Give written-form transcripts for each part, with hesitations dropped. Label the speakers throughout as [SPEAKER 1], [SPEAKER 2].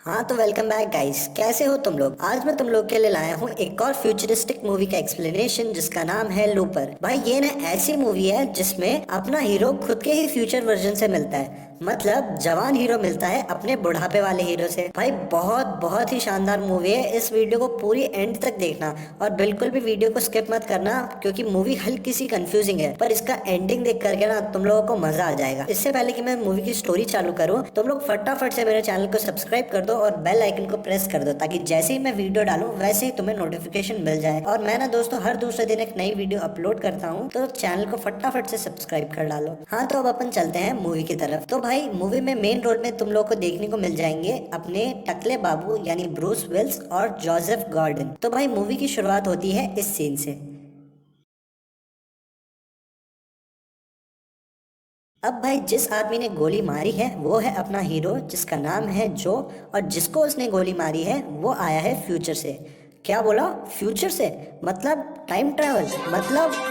[SPEAKER 1] हाँ तो welcome back guys, कैसे हो तुम लोग। आज मैं तुम लोग के लिए लाया हूँ एक और फ्यूचरिस्टिक मूवी का एक्सप्लेनेशन जिसका नाम है लूपर। भाई ये ना ऐसी मूवी है जिसमें अपना हीरो खुद के ही फ्यूचर वर्जन से मिलता है। मतलब जवान हीरो मिलता है अपने बुढ़ापे वाले हीरो से। भाई बहुत बहुत ही शानदार मूवी है। इस वीडियो को पूरी एंड तक देखना और बिल्कुल भी वीडियो को स्किप मत करना क्योंकि मूवी हल्की सी कंफ्यूजिंग है, पर इसका एंडिंग देख करके ना तुम लोगों को मजा आ जाएगा। इससे पहले कि मैं मूवी की स्टोरी चालू करूँ, तुम लोग फटाफट से मेरे चैनल को सब्सक्राइब कर दो और बेल आइकन को प्रेस कर दो ताकि जैसे ही मैं वीडियो डालूं वैसे ही तुम्हें नोटिफिकेशन मिल जाए। और मैं ना दोस्तों हर दूसरे दिन एक नई वीडियो अपलोड करता हूं, तो चैनल को फटाफट से सब्सक्राइब कर डालो। हाँ तो अब अपन चलते हैं मूवी की तरफ। तो भाई मूवी में मेन रोल में तुम लोग को देखने को मिल जाएंगे अपने टकले बाबू यानी ब्रूस विल्स और जोसेफ गॉर्डन। तो भाई मूवी की शुरुआत होती है इस सीन से। अब भाई जिस आदमी ने गोली मारी है वो है अपना हीरो जिसका नाम है जो, और जिसको उसने गोली मारी है वो आया है फ्यूचर से। क्या बोला? फ्यूचर से? मतलब टाइम ट्रैवल मतलब।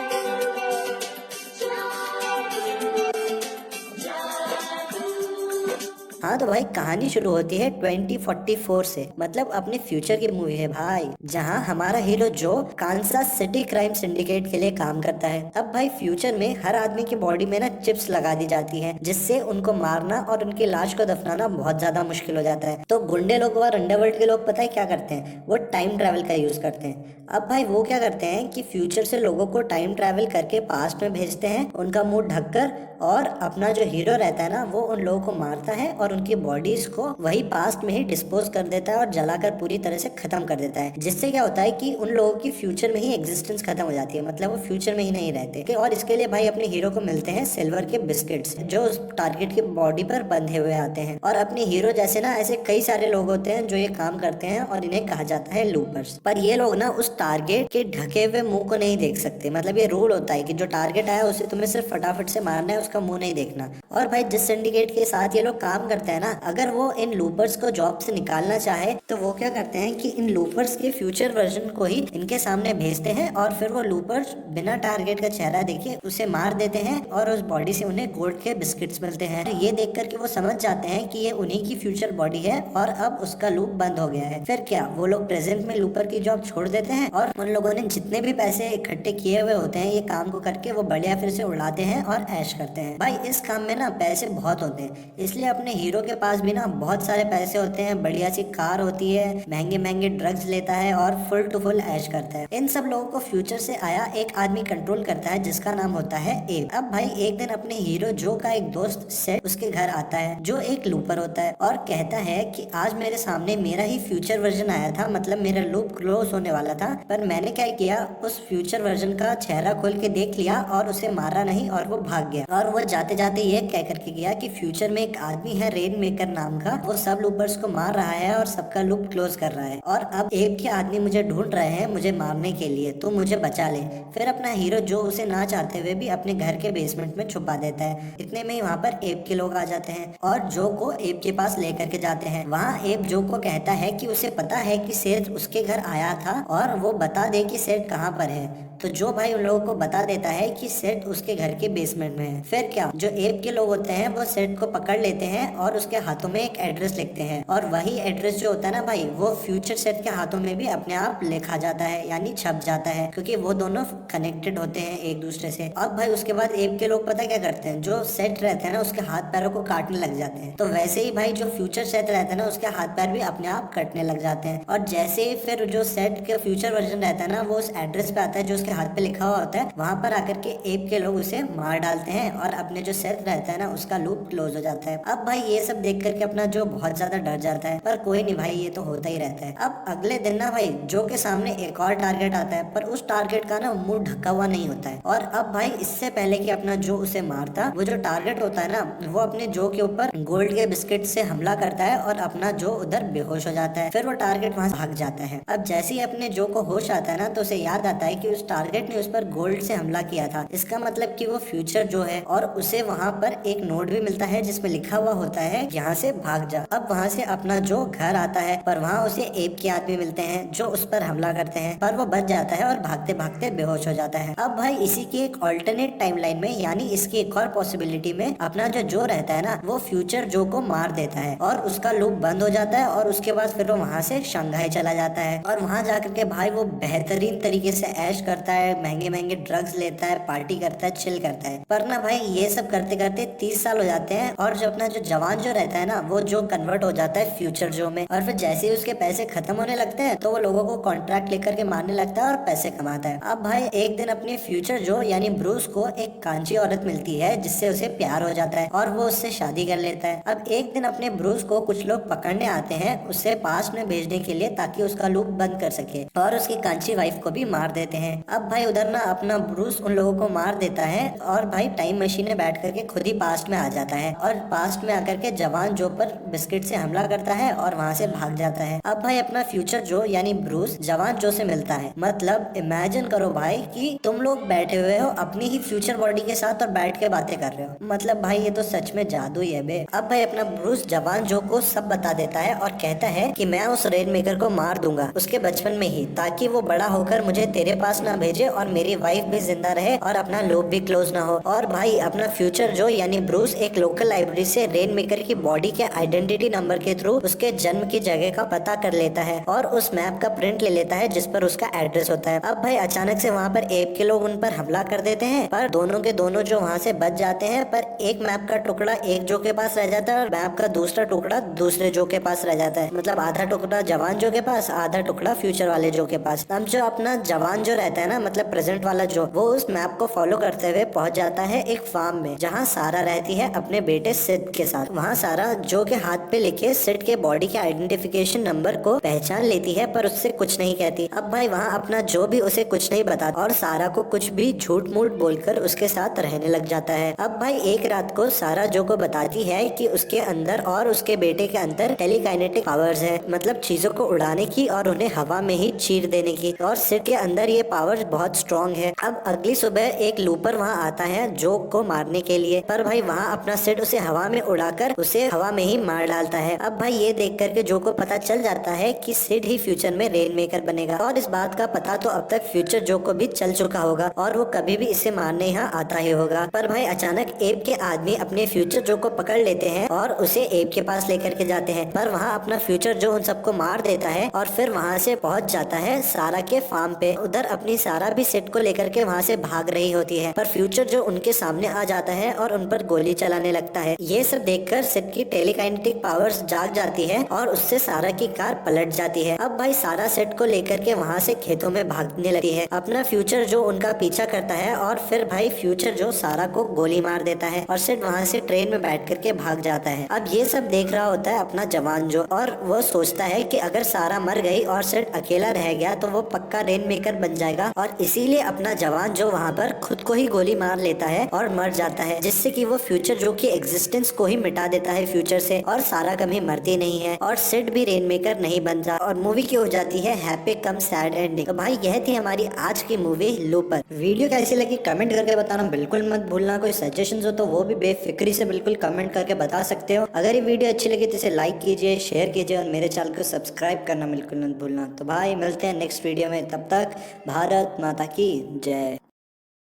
[SPEAKER 1] हाँ तो भाई कहानी शुरू होती है 2044 से। मतलब अपने फ्यूचर की मूवी है भाई, जहाँ हमारा हीरो जो कांसास सिटी क्राइम सिंडिकेट के लिए काम करता है। अब भाई फ्यूचर में हर आदमी की बॉडी में ना चिप्स लगा दी जाती है जिससे उनको मारना और उनकी लाश को दफनाना बहुत ज्यादा मुश्किल हो जाता है। तो गुंडे लोग और अंडरवर्ल्ड के लोग पता है क्या करते हैं? वो टाइम ट्रैवल का यूज करते हैं। अब भाई वो क्या करते हैं कि फ्यूचर से लोगों को टाइम ट्रैवल करके पास्ट में भेजते हैं, उनका मुंह ढककर, और अपना जो हीरो रहता है ना वो उन लोगों को मारता है और उनकी बॉडीज को वही पास्ट में ही डिस्पोज कर देता है और जलाकर पूरी तरह से खत्म कर देता है। जिससे क्या होता है कि उन लोगों की फ्यूचर में ही एग्जिस्टेंस खत्म हो जाती है, मतलब वो फ्यूचर में ही नहीं रहते। और इसके लिए भाई अपने हीरो को मिलते हैं सिल्वर के बिस्किट्स जो उस टारगेट की बॉडी पर बंधे हुए आते हैं। और अपने हीरो जैसे ना ऐसे कई सारे लोग होते हैं जो ये काम करते हैं और इन्हें कहा जाता है लूपर्स। पर ये लोग ना उस टारगेट के ढके हुए मुंह को नहीं देख सकते। मतलब ये रूल होता है कि जो टारगेट आया उसे तुम्हें सिर्फ फटाफट से मारना है, उसका मुंह नहीं देखना। और भाई जिस सिंडिकेट के साथ ये लोग काम करते हैं ना, अगर वो इन लूपर्स को जॉब से निकालना चाहे तो वो क्या करते हैं कि इन लूपर्स के फ्यूचर वर्जन को ही इनके सामने भेजते हैं और फिर वो लूपर्स बिना टारगेट का चेहरा देखे उसे मार देते हैं और उस बॉडी से उन्हें गोल्ड के बिस्किट्स मिलते हैं। ये देख करके वो समझ जाते हैं कि ये उन्हीं की फ्यूचर बॉडी है और अब उसका लूप बंद हो गया है। फिर क्या वो लोग प्रेजेंट में लूपर की जॉब छोड़ देते हैं और उन लोगों ने जितने भी पैसे इकट्ठे किए हुए होते हैं ये काम को करके वो बढ़िया फिर से उड़ाते हैं और ऐश करते हैं। भाई इस काम में ना पैसे बहुत होते हैं, इसलिए अपने हीरो के पास भी ना बहुत सारे पैसे होते हैं, बढ़िया सी कार होती है, महंगे महंगे ड्रग्स लेता है और फुल टू फुल ऐश करता है। इन सब लोगों को फ्यूचर से आया एक आदमी कंट्रोल करता है जिसका नाम होता है एब। अब भाई एक दिन अपने हीरो जो का एक दोस्त सेट उसके घर आता है जो एक लूपर होता है और कहता है कि आज मेरे सामने मेरा ही फ्यूचर वर्जन आया था, मतलब मेरा लूप क्लोज होने वाला था, पर मैंने क्या किया उस फ्यूचर वर्जन का चेहरा खोल के देख लिया और उसे मारा नहीं और वो भाग गया। और वो जाते जाते ये कह करके गया कि फ्यूचर में एक आदमी है रेन मेकर नाम का, वो सब लूपर्स को मार रहा है और सबका लूप क्लोज कर रहा है और अब एक के आदमी मुझे ढूंढ रहे हैं मुझे मारने के लिए, तो मुझे बचा ले। फिर अपना हीरो जो उसे ना चाहते हुए भी अपने घर के बेसमेंट में छुपा देता है। इतने में ही वहाँ पर एब के लोग आ जाते हैं और जो को एब के पास लेकर के जाते हैं। वहाँ एब जो को कहता है कि उसे पता है कि सेठ उसके घर आया था और वो बता दे कि सेठ कहाँ पर है। तो जो भाई उन लोगों को बता देता है कि सेठ उसके घर के बेसमेंट में है। फिर क्या जो एब के लोग होते हैं वो सेठ को पकड़ लेते हैं और उसके हाथों में एक एड्रेस लिखते हैं और वही एड्रेस जो होता है ना भाई वो फ्यूचर सेठ के हाथों में भी अपने आप लिखा जाता है, यानी छप जाता है, क्योंकि वो दोनों कनेक्टेड होते हैं एक दूसरे से। अब भाई उसके बाद एब के लोग पता क्या करते हैं, जो सेठ रहते हैं ना उसके हाथ पैरों को काटने लग जाते हैं। तो वैसे ही भाई जो फ्यूचर सेठ रहता है ना उसके हाथ पैर भी अपने आप कटने लग जाते हैं। और जैसे ही फिर जो सेठ का फ्यूचर वर्जन रहता है ना वो उस एड्रेस पे आता है जो उसके हाथ पे लिखा हुआ होता है, वहां पर आकर के एब के लोग उसे मार डालते हैं और अपने जो सेठ रहता है ना उसका लूप क्लोज हो जाता है। अब भाई ये सब देख करके अपना जो बहुत ज्यादा डर जाता है, पर कोई नहीं भाई ये तो होता ही रहता है। अब अगले दिन ना भाई जो के सामने एक और टारगेट आता है, पर उस टारगेट का ना मुंह ढका हुआ नहीं होता है। और अब भाई इससे पहले कि अपना जो उसे मारता, वो जो टारगेट होता है ना वो अपने जो के ऊपर गोल्ड के बिस्किट से हमला करता है और अपना जो उधर बेहोश हो जाता है। फिर वो टारगेट वहां भाग जाता है। अब जैसे ही अपने जो को होश आता है ना तो उसे याद आता है कि उस टारगेट ने उस पर गोल्ड से हमला किया था। इसका मतलब कि वो फ्यूचर जो है और उसे वहाँ पर एक नोट भी मिलता है जिसमें लिखा हुआ होता है यहाँ से भाग जा। अब वहाँ से अपना जो घर आता है पर वहाँ उसे एप के आदमी मिलते हैं जो उस पर हमला करते हैं, पर वो बच जाता है और भागते भागते बेहोश हो जाता है। अब भाई इसी की एक ऑल्टरनेट टाइमलाइन में यानी इसकी एक और पॉसिबिलिटी में अपना जो रहता है ना वो फ्यूचर जो को मार देता है और उसका लूप बंद हो जाता है और उसके बाद फिर वो वहाँ से शंघाई चला जाता है और वहाँ जाकर के भाई वो बेहतरीन तरीके से ऐश करता है, महंगे महंगे ड्रग्स लेता है, पार्टी करता है, चिल करता है। पर ना भाई ये सब करते करते 30 साल हो जाते हैं और जो अपना जो जवान जो रहता है ना वो जो कन्वर्ट हो जाता है फ्यूचर जो में, और फिर जैसे ही उसके पैसे खत्म होने लगते हैं तो वो लोगों को कॉन्ट्रैक्ट लेकर के मारने लगता है और पैसे कमाता है। अब भाई एक दिन अपने फ्यूचर जो यानी ब्रूस को एक कांची औरत मिलती है जिससे उसे प्यार हो जाता है और वो उससे शादी कर लेता है। अब एक दिन अपने ब्रूस को कुछ लोग पकड़ने आते हैं उसे पास्ट में भेजने के लिए ताकि उसका लूप बंद कर सके और उसकी कांची वाइफ को भी मार देते हैं। अब भाई उधर ना अपना ब्रूस उन लोगों को मार देता है और भाई टाइम मशीन में बैठ करके खुद ही पास्ट में आ जाता है और पास्ट में आकर के जवान जो पर बिस्किट से हमला करता है और वहाँ से भाग जाता है। अब भाई अपना फ्यूचर जो यानी ब्रूस जवान जो से मिलता है। मतलब इमेजिन करो भाई कि तुम लोग बैठे हुए हो अपनी ही फ्यूचर बॉडी के साथ और बैठ के बातें कर रहे हो। मतलब भाई ये तो सच में जादू ही है बे। अब भाई अपना ब्रूस जवान जो को सब बता देता है और कहता है कि मैं उस रेन मेकर को मार दूंगा उसके बचपन में ही ताकि वो बड़ा होकर मुझे तेरे पास ना भेजे और मेरी वाइफ भी जिंदा रहे और अपना लूप भी क्लोज ना हो। और भाई अपना फ्यूचर जो यानी ब्रूस एक लोकल लाइब्रेरी से रेन मेकर की बॉडी के आइडेंटिटी नंबर के थ्रू उसके जन्म की जगह का पता कर लेता है और उस मैप का प्रिंट ले लेता है जिस पर उसका एड्रेस होता है। अब भाई अचानक से वहाँ पर एप के लोग उन पर हमला कर देते हैं पर दोनों के दोनों जो वहाँ से बच जाते हैं, पर एक मैप का टुकड़ा एक जो के पास रह जाता है और मैप का दूसरा टुकड़ा दूसरे जो के पास रह जाता है। मतलब आधा टुकड़ा जवान जो के पास, आधा टुकड़ा फ्यूचर वाले जो के पास। अब जो अपना जवान जो रहता है ना मतलब प्रेजेंट वाला जो, वो उस मैप को फॉलो करते हुए पहुंच जाता है एक फार्म में जहाँ सारा रहती है अपने बेटे सिड के साथ। वहाँ सारा जो के हाथ पे लिखे सिड के बॉडी के आइडेंटिफिकेशन नंबर को पहचान लेती है पर उससे कुछ नहीं कहती। अब भाई वहाँ अपना जो भी उसे कुछ नहीं बताता और सारा को कुछ भी झूठ मूठ बोलकर उसके साथ रहने लग जाता है। अब भाई एक रात को सारा जो को बताती है कि उसके अंदर और उसके बेटे के अंदर टेलीकाइनेटिक पावर्स है, मतलब चीजों को उड़ाने की और उन्हें हवा में ही चीर देने की, और सिड के अंदर ये पावर बहुत स्ट्रॉन्ग है। अब अगली सुबह एक लूपर वहाँ आता है जो को मारने के लिए, पर भाई वहाँ अपना सिड उसे हवा में उड़ाकर उसे हवा में ही मार डालता है। अब भाई ये देख करके जो को पता चल जाता है कि सिड ही फ्यूचर में रेन मेकर बनेगा, और इस बात का पता तो अब तक फ्यूचर जो को भी चल चुका होगा और वो कभी भी इसे मारने यहाँ आता ही होगा। पर भाई अचानक एप के आदमी अपने फ्यूचर जो को पकड़ लेते हैं और उसे एप के पास लेकर के जाते हैं, पर वहाँ अपना फ्यूचर जो उन सबको मार देता है और फिर वहाँ से पहुँच जाता है सारा के फार्म पे। उधर अपनी सारा भी सिड को लेकर के वहाँ से भाग रही होती है, पर फ्यूचर जो उनके सामने आ जाता है और उन पर गोली चलाने लगता है। ये सब देखकर सिड की टेलीकाइनेटिक पावर्स जाग जाती है और उससे सारा की कार पलट जाती है। अब भाई सारा सिड को लेकर के वहाँ से खेतों में भागने लगती है। अपना फ्यूचर जो उनका पीछा करता है और फिर भाई फ्यूचर जो सारा को गोली मार देता है और सिड वहाँ से ट्रेन में बैठ करके भाग जाता है। अब ये सब देख रहा होता है अपना जवान जो, और वो सोचता है कि अगर सारा मर गई और सिड अकेला रह गया तो वो पक्का रेन मेकर बन जाएगा, और इसीलिए अपना जवान जो वहाँ पर खुद को ही गोली मार लेता है और मर जाता है, जिससे कि वो फ्यूचर जो की एग्जिस्टेंस को ही मिटा देता है फ्यूचर से, और सारा कभी मरती नहीं है और सिड भी रेन मेकर नहीं बनता, और मूवी की हो जाती है हैप्पी कम सैड एंडिंग। तो भाई यह थी हमारी आज की मूवी लूपर। वीडियो कैसी लगी कमेंट करके बताना बिल्कुल मत भूलना। कोई सजेशन हो तो वो भी बेफिक्री से बिल्कुल कमेंट करके बता सकते हो। अगर ये वीडियो अच्छी लगी तो इसे लाइक कीजिए, शेयर कीजिए और मेरे चैनल को सब्सक्राइब करना बिल्कुल मत भूलना। तो भाई मिलते हैं नेक्स्ट वीडियो में, तब तक भारत माता की जय।